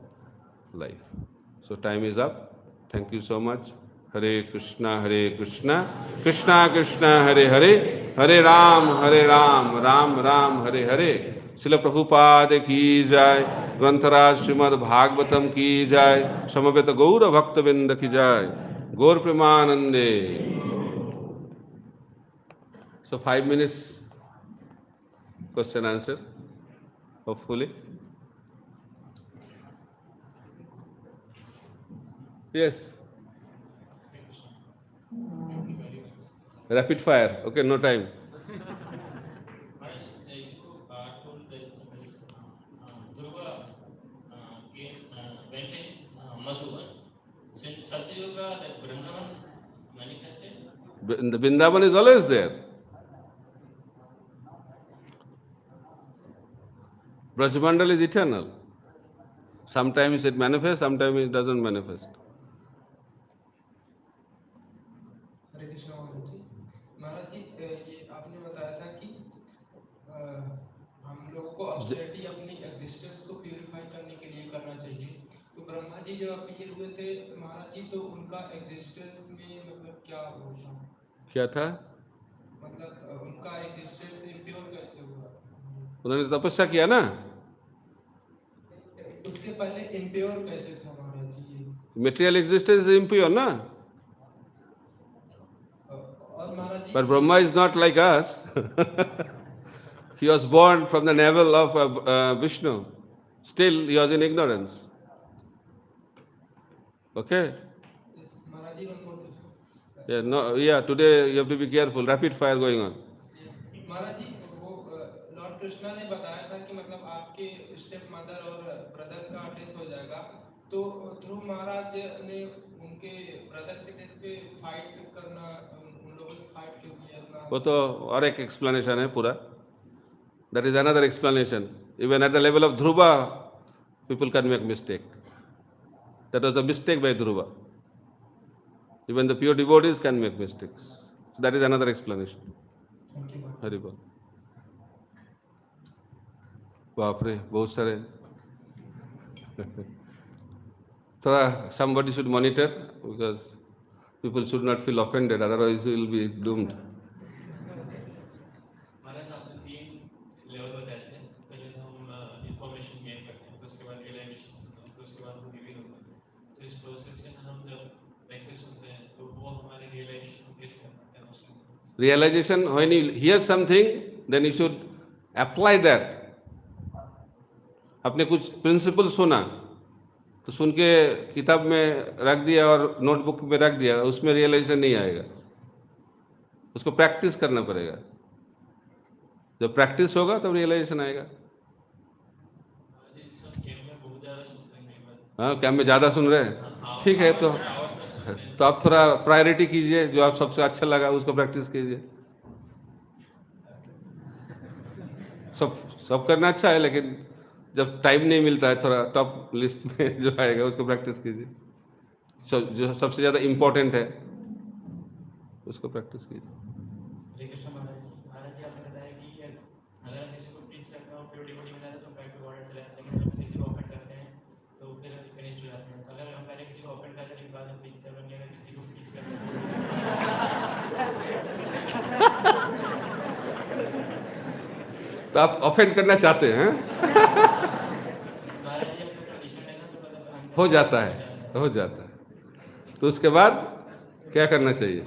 life. So time is up. Thank you so much. Hare Krishna, Krishna Krishna, Hare Hare, Hare Ram, Ram Ram, Hare Hare. Srila Prabhupada ki jai, Grantaraj Srimad Bhagvatam ki jai, Samaveta Gaura Bhaktavinda ki jai, Gaur Premanande. So 5 minutes question answer, hopefully. Yes. Rapid fire. Okay, no time. Went in Madhuban. So in Satyuga, that Vrindavan manifested? The Vrindavan is always there. Brajmandal is eternal. Sometimes it manifests, sometimes it doesn't manifest. हरे कृष्ण महाराज जी ये आपने बताया था कि हम लोगों को austerity अपनी existence को प्यूरिफाई करने के लिए करना चाहिए। तो ब्रह्मा जी जब अपीयर हुए थे महाराज जी, तो उनका एग्जिस्टेंस में मतलब क्या था? क्या था? मतलब उनका एग्जिस्टेंस इम्प्योर कैसे हुआ? उन्होंने तपस्या किया ना। उसके पहले इम्प्योर कैसे था महाराज जी? Material existence is impure, na? But Brahma is not like us. He was born from the navel of Vishnu. Still, he was in ignorance. Okay? Yeah, no, yeah, today you have to be careful. Rapid fire going on. महाराज जी, वो Lord Krishna ने बताया था कि मतलब आपके step mother और brother का death हो जाएगा, तो ध्रुव महाराज ने उनके ब्रदर के डेथ पे फाइट करना, उन लोगों से फाइट क्यों किया? वो तो और एक explanation है पूरा. That is another explanation. Even at the level of Dhruva, people can make mistake. That was a mistake by Dhruva. Even the pure devotees can make mistakes. That is another explanation. Thank you. Hari बोल. बाप रे, बहुत सारे. थोड़ा somebody should monitor because people should not feel offended, otherwise we will be doomed. महाराज आपने 3 level बताए थे. पहले तो हम इंफॉर्मेशन गेन करते हैं, फिर उसके बाद रियलाइजेशन होता है, फिर उसके बाद वो रिवील होता है. तो इस प्रोसेस में हम जब लेक्चर सुनते हैं तो वो हमारे रियलाइजेशन को कैसे करते हैं उसको. Realization, when you hear something, then you should apply that. आपने कुछ प्रिंसिपल सुना, तो सुन के किताब में रख दिया और नोटबुक में रख दिया, उसमें रियलाइजेशन नहीं आएगा. उसको प्रैक्टिस करना पड़ेगा. जब प्रैक्टिस होगा तब रियलाइजेशन आएगा. हाँ, क्या में ज़्यादा सुन रहे हैं? ठीक है, तो आप थोड़ा प्रायोरिटी कीजिए, जो आप सबसे अच्छा लगा उसको प्रैक्टिस कीजिए. सब करना अच्छा है, लेकिन जब टाइम नहीं मिलता है, थोड़ा टॉप लिस्ट में जो आएगा उसको प्रैक्टिस कीजिए. जो सबसे ज़्यादा इम्पोर्टेंट है उसको प्रैक्टिस कीजिए. हरे कृष्ण महाराज जी आपने बताया कि अगर हम किसी को प्लीज करते हैं और प्योर डिवोटी बन जाते हैं तो बैक टू ऑर्डर चले जाते हैं, लेकिन हम किसी को ऑफेंड करते हैं तो फिर फिनिश हो जाते हैं. अगर हम पहले किसी को ऑफेंड करते हैं, बाद में प्लीज बन गया, किसी को प्लीज करते हैं तो आप ऑफेंड करना चाहते हैं? महाराज जी अपना कंडीशन है ना, तो मतलब हो जाता है. तो उसके बाद क्या करना चाहिए?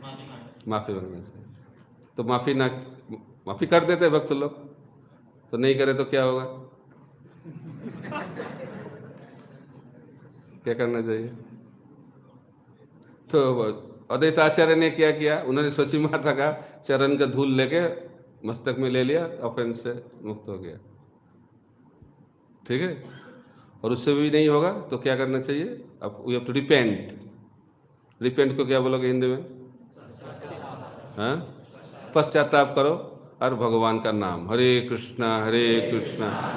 माफी मांगना. माफ़ी मांगना चाहिए. तो माफ़ी कर देते हैं भक्त लोग, तो नहीं करे तो क्या होगा? क्या करना चाहिए? तो अद्वैत आचार्य ने क्या किया, उन्होंने सची माता का चरण का धूल लेके मस्तक में ले लिया, ऑफेंस से मुक्त हो गया. ठीक है. और उससे भी नहीं होगा तो क्या करना चाहिए? अब we have to repent. Repent को क्या बोलोगे हिंदी में? हाँ, पश्चाताप करो और भगवान का नाम हरे कृष्णा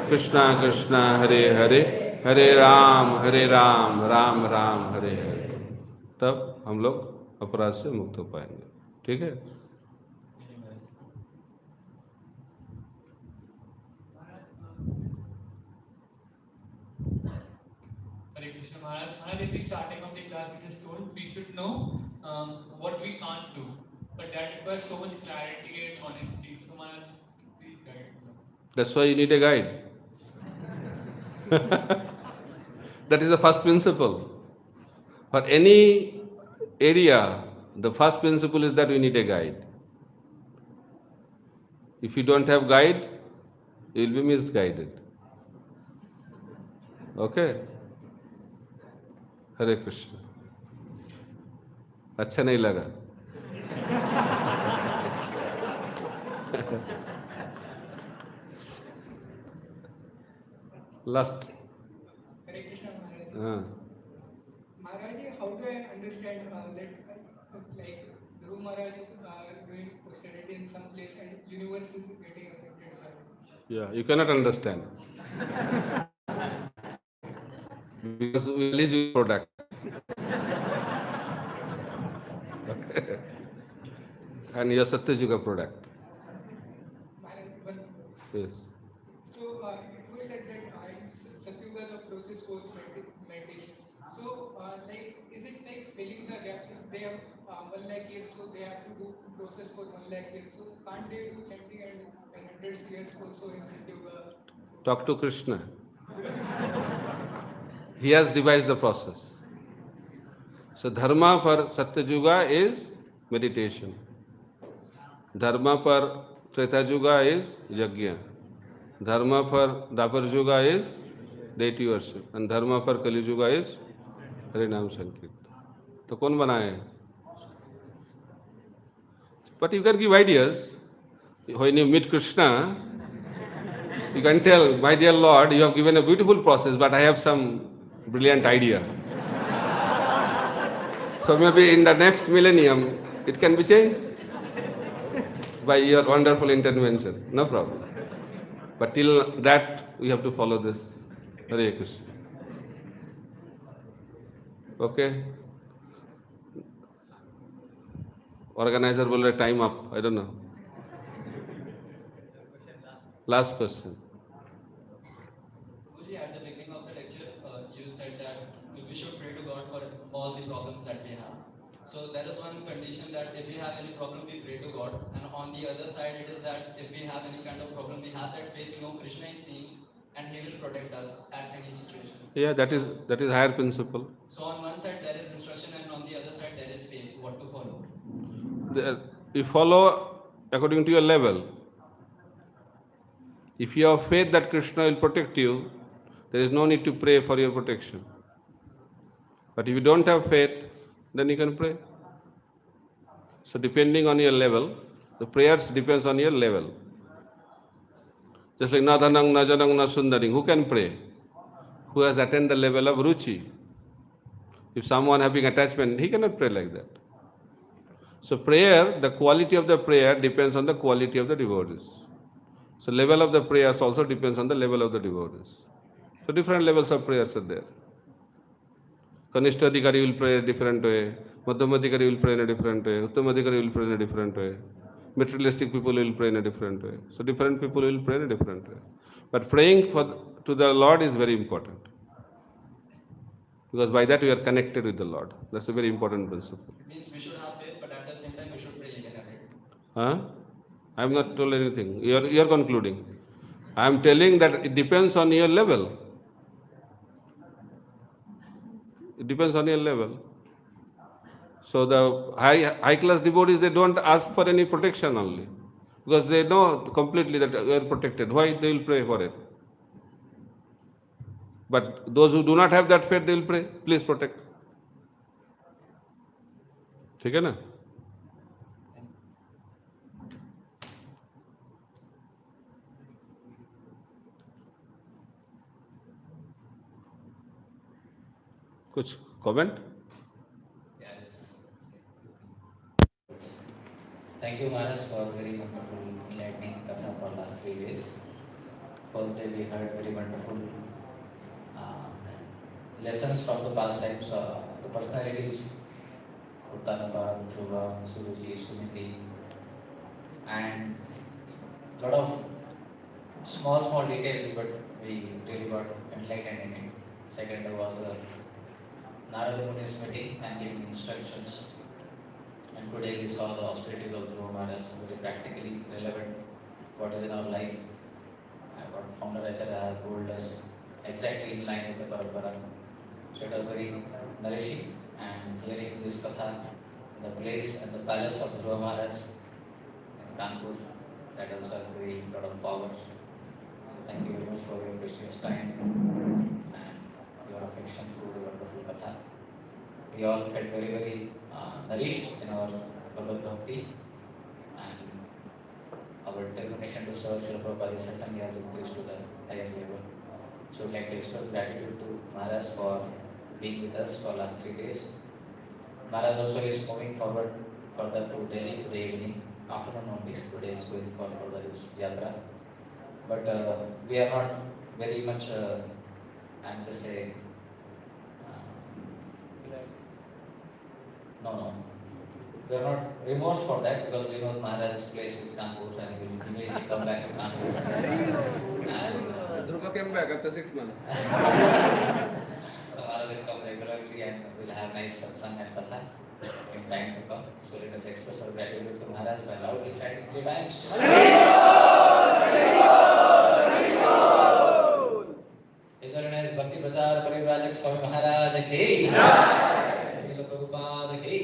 कृष्णा कृष्णा हरे हरे, हरे राम राम राम हरे हरे. तब हम लोग अपराध से मुक्त हो पाएंगे. ठीक है. Hare Krishna Maharaj. Maharaj, at the starting of the class, we just told we should know what we can't do, but that requires so much clarity and honesty. So Maharaj, please guide. That's why you need a guide. That is the first principle. For any area, the first principle is that we need a guide. If you don't have guide, you will be misguided. Okay? हरे कृष्ण. अच्छा नहीं लगा? Last. Hare Krishna Maharaj. हाँ. Maharaj, how do I understand that like Dhruv Maharaj is doing austerity in some place and universe is getting affected by it? Yeah, you cannot understand. Because we release your product. Okay. And you are Satya Yuga product. Maharaj, one. Yes. So it was said that in Satyuga the process was meditation. So like, is it like filling the gap? If they have 1 lakh years, so they have to do process for 1 lakh years. So can't they do chanting and 100 years also in Satyuga? Talk to Krishna. He has devised the process. So dharma for Satya Yuga is meditation. Dharma for Treta Yuga is yajna. Dharma for Dwapar Yuga is deity worship. And dharma for Kali Yuga is Harinam Sankirtan. तो कौन बनाए? But you can give ideas. When you meet Krishna, you can tell, my dear Lord, you have given a beautiful process, but I have some brilliant idea. So maybe in the next millennium, it can be changed by your wonderful intervention. No problem. But till that, we have to follow this. Hare Krishna. Okay? Organizer will let time up. I don't know. Last question. Guruji, at the beginning of the lecture, you said that we should pray to God for all the problems that we have. So there is one condition that if we have any problem, we pray to God. And on the other side, it is that if we have any kind of problem, we have that faith, Krishna is seeing and He will protect us at any situation. Yeah, that is higher principle. So on one side there is instruction, and on the other side there is faith. What to follow? You follow according to your level. If you have faith that Krishna will protect you, there is no need to pray for your protection. But if you don't have faith, then you can pray. So depending on your level, the prayers depends on your level. Just like Nadhanang, Najanang, Nasundaring, who can pray? Who has attained the level of Ruchi. If someone having attachment, he cannot pray like that. So prayer, the quality of the prayer depends on the quality of the devotees. So level of the prayers also depends on the level of the devotees. So different levels of prayers are there. Kanishtadhikari will pray a different way. Madhyamadhikari will pray in a different way. Uttamadhikari will pray in a different way. Materialistic people will pray in a different way. So different people will pray in a different way. But praying to the Lord is very important. Because by that we are connected with the Lord. That's a very important principle. It means we should have faith, but at the same time we should pray again, right? Huh? I have not told anything. You are concluding. I am telling that it depends on your level. It depends on your level. So the high class devotees, they don't ask for any protection only. Because they know completely that you are protected. Why they will pray for it? But those who do not have that faith, they will pray, please protect. ठीक है ना? कुछ comment? Thank you, Maharaj, for very wonderful enlightening katha for last 3 days. First day we heard very wonderful lessons from the past times, the personalities, Uttanapa, Dhruva, Suruchi, Sumiti, and lot of small details, but we really got enlightened in it. Second day was Narada Muni's meeting and giving instructions. And today we saw the austerities of Dhruva Maharaj, very practically relevant what is in our life. What founder Acharya has told us exactly in line with the Parampara. So it was very nourishing, and hearing this katha, the place and the palace of Dhruva Maharaj in Kanpur, that also has very lot of power. So thank you very much for your precious time and your affection through the wonderful katha. We all felt very nourished in our Bhagavad Bhakti, and our determination to serve Srila Prabhupada certainly has increased to the higher level. So I would like to express gratitude to Maharaj for being with us for last 3 days. Maharaj also is moving forward further to Delhi today evening, afternoon only. Today is going for further his yatra. But we are not very much, I'm to say, no. We are not remorse for that, because we know Maharaj's place is Kanpur and he will immediately come back to Kanpur. And Dhruva came back after 6 months. so Maharaj will come regularly and we'll have nice satsang and katha in time to come. So let us express our gratitude to Maharaj by loudly chanting 3 times. His Holiness Bhakti Prachar Parivrajak Swami Maharaj ki Srila Prabhupada ki.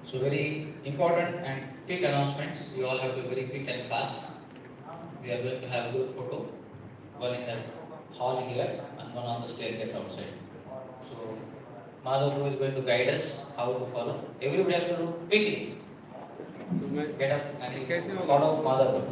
So very important and quick announcements. You all have to be very quick and fast. We are going to have group photo, one in the hall here and one on the staircase outside. So Madhav is going to guide us how to follow. Everybody has to do quickly. Get up and follow Madhav.